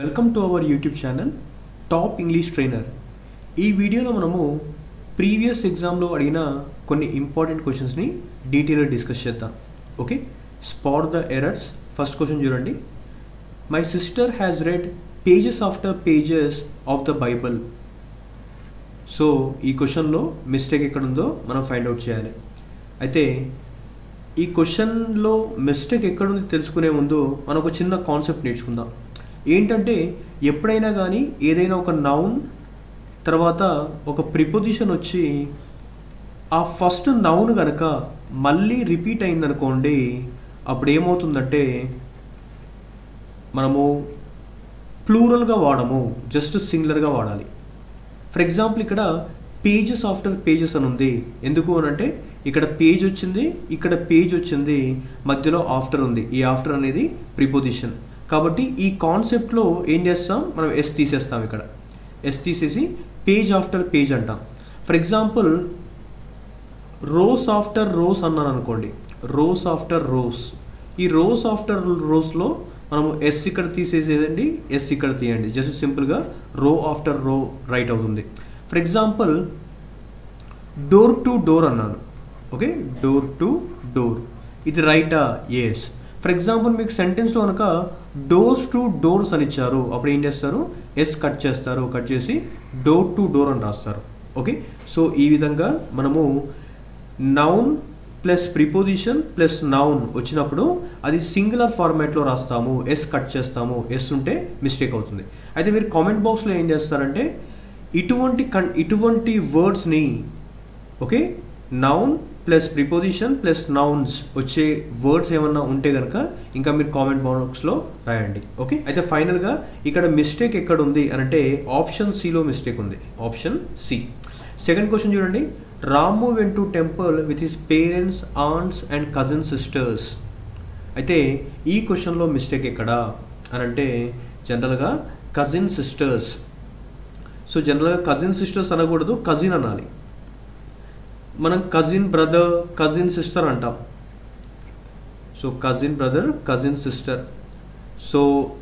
Welcome to our YouTube channel top English trainer. ఈ వీడియోలో మనము ప్రీవియస్ ఎగ్జామ్లో అడిగిన కొన్ని ఇంపార్టెంట్ క్వశ్చన్స్ని డీటెయిల్గా డిస్కస్ చేద్దాం. Okay, spot the errors. First question చూడండి. My sister has read pages after pages of the Bible. So ఈ క్వశ్చన్లో మిస్టేక్ ఎక్కడ ఉందో మనం ఫైండ్ అవుట్ చేయాలి. అయితే ఈ క్వశ్చన్లో మిస్టేక్ ఎక్కడుంది తెలుసుకునే ముందు మనం ఒక చిన్న కాన్సెప్ట్ నేర్చుకుందాం. ఏంటంటే ఎప్పుడైనా కానీ ఏదైనా ఒక నౌన్ తర్వాత ఒక ప్రిపోజిషన్ వచ్చి ఆ ఫస్ట్ నౌన్ కనుక మళ్ళీ రిపీట్ అయిందనుకోండి, అప్పుడు ఏమవుతుందంటే మనము ప్లూరల్గా వాడము, జస్ట్ సింగులర్గా వాడాలి. ఫర్ ఎగ్జాంపుల్ ఇక్కడ పేజెస్ ఆఫ్టర్ పేజెస్ అని ఉంది. ఎందుకు అని అంటే ఇక్కడ పేజ్ వచ్చింది, ఇక్కడ పేజ్ వచ్చింది, మధ్యలో ఆఫ్టర్ ఉంది. ఈ ఆఫ్టర్ అనేది ప్రిపోజిషన్. కాబట్టి ఈ కాన్సెప్ట్లో ఏం చేస్తాం, మనం ఎస్ తీసేస్తాం. ఇక్కడ ఎస్ తీసేసి పేజ్ ఆఫ్టర్ పేజ్ అంటాం. For example rows after rows అన్నాను అనుకోండి, రోస్ ఆఫ్టర్ రోస్. ఈ రోస్ ఆఫ్టర్ రోస్లో మనము ఎస్ ఇక్కడ తీసేసేదండి, ఎస్ ఇక్కడ తీయండి. జస్ట్ సింపుల్గా రో ఆఫ్టర్ రో రైట్ అవుతుంది. For example door to door అన్నాను. ఓకే, డోర్ టు డోర్, ఇది రైటా? ఎస్. ఫర్ ఎగ్జాంపుల్ మీకు సెంటెన్స్లో కనుక డోర్స్ టు డోర్స్ అని ఇచ్చారు, అప్పుడు ఏం చేస్తారు, ఎస్ కట్ చేస్తారు, కట్ చేసి డోర్ టు డోర్ అని రాస్తారు. ఓకే, సో ఈ విధంగా మనము noun plus preposition plus noun వచ్చినప్పుడు అది సింగులర్ ఫార్మాట్లో రాస్తాము, ఎస్ కట్ చేస్తాము. ఎస్ ఉంటే మిస్టేక్ అవుతుంది. అయితే మీరు కామెంట్ బాక్స్లో ఏం చేస్తారంటే ఇటువంటి వర్డ్స్ని, okay, noun plus preposition plus nouns వచ్చే వర్డ్స్ ఏమన్నా ఉంటే కనుక ఇంకా మీరు కామెంట్ బాక్స్లో రాయండి. ఓకే, అయితే ఫైనల్గా ఇక్కడ మిస్టేక్ ఎక్కడ ఉంది అని అంటే ఆప్షన్ సిలో మిస్టేక్ ఉంది, ఆప్షన్ సి. సెకండ్ క్వశ్చన్ చూడండి. Ramu went to temple with his parents, aunts and cousin sisters. అయితే ఈ క్వశ్చన్లో మిస్టేక్ ఎక్కడా అని అంటే జనరల్గా కజిన్ సిస్టర్స్. సో జనరల్గా కజిన్ సిస్టర్స్ అనకూడదు, కజిన్ అనాలి. మనం కజిన్ బ్రదర్, కజిన్ సిస్టర్ అంటాం. So cousin brother, cousin sister. So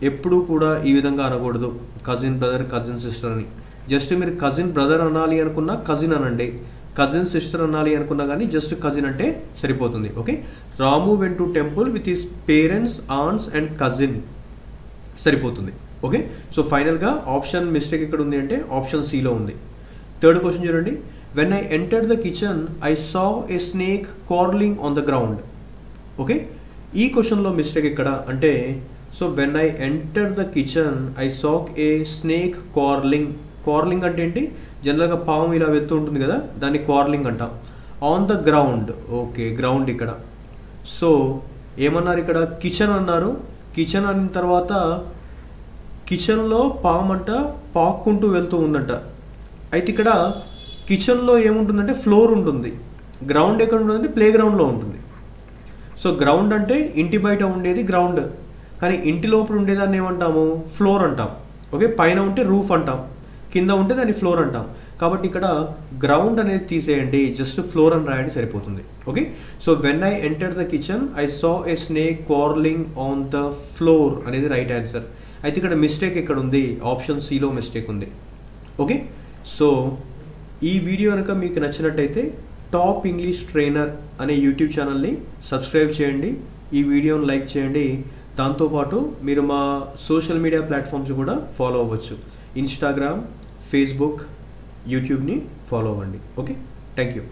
ఎప్పుడు కూడా ఈ విధంగా అనకూడదు, కజిన్ బ్రదర్, కజిన్ సిస్టర్ అని. జస్ట్ మీరు కజిన్ బ్రదర్ అనాలి అనుకున్నా కజిన్ అనండి, కజిన్ సిస్టర్ అనాలి అనుకున్నా కానీ జస్ట్ కజిన్ అంటే సరిపోతుంది. Okay, Ramu went to temple with his parents, aunts and cousin సరిపోతుంది. ఓకే, సో ఫైనల్గా ఆప్షన్ మిస్టేక్ ఎక్కడ ఉంది అంటే ఆప్షన్ సిలో ఉంది. థర్డ్ క్వశ్చన్ చూడండి. When I entered the kitchen, I saw a snake crawling on the ground. Okay, ఈ క్వశ్చన్లో మిస్టేక్ ఎక్కడ అంటే so when I entered the kitchen, I saw a snake crawling. Crawling అంటే ఏంటి? జనరల్గా పాము ఇలా వెళ్తూ ఉంటుంది కదా, దాన్ని క్రాలింగ్ అంటాం. On the ground, okay, ground ఇక్కడ. సో ఏమన్నారు ఇక్కడ? కిచెన్ అన్నారు. కిచెన్ అన్న తర్వాత కిచెన్లో పాము అంట పాక్కుంటూ వెళ్తూ ఉందంట. అయితే ఇక్కడ కిచెన్లో ఏముంటుందంటే ఫ్లోర్ ఉంటుంది, గ్రౌండ్ ఎక్కడ ఉంటుందంటే ప్లే గ్రౌండ్లో ఉంటుంది. సో గ్రౌండ్ అంటే ఇంటి బయట ఉండేది గ్రౌండ్, కానీ ఇంటి లోపల ఉండేదాన్ని ఏమంటాము? ఫ్లోర్ అంటాం. ఓకే, పైన ఉంటే రూఫ్ అంటాం, కింద ఉంటే దాన్ని ఫ్లోర్ అంటాం. కాబట్టి ఇక్కడ గ్రౌండ్ అనేది తీసేయండి, జస్ట్ ఫ్లోర్ అని రాయండి సరిపోతుంది. Okay, so when I enter the kitchen I saw a snake crawling on the floor అనేది రైట్ ఆన్సర్. అయితే ఇక్కడ మిస్టేక్ ఎక్కడ ఉంది? ఆప్షన్ సిలో మిస్టేక్ ఉంది. ఓకే, సో ఈ వీడియో కనుక మీకు నచ్చినట్టయితే టాప్ ఇంగ్లీష్ ట్రైనర్ అనే యూట్యూబ్ ఛానల్ని సబ్స్క్రైబ్ చేయండి, ఈ వీడియోని లైక్ చేయండి. దాంతోపాటు మీరు మా సోషల్ మీడియా ప్లాట్ఫామ్స్ కూడా ఫాలో అవ్వచ్చు. ఇన్స్టాగ్రామ్, ఫేస్బుక్, యూట్యూబ్ని ఫాలో అవ్వండి. Okay, thank you.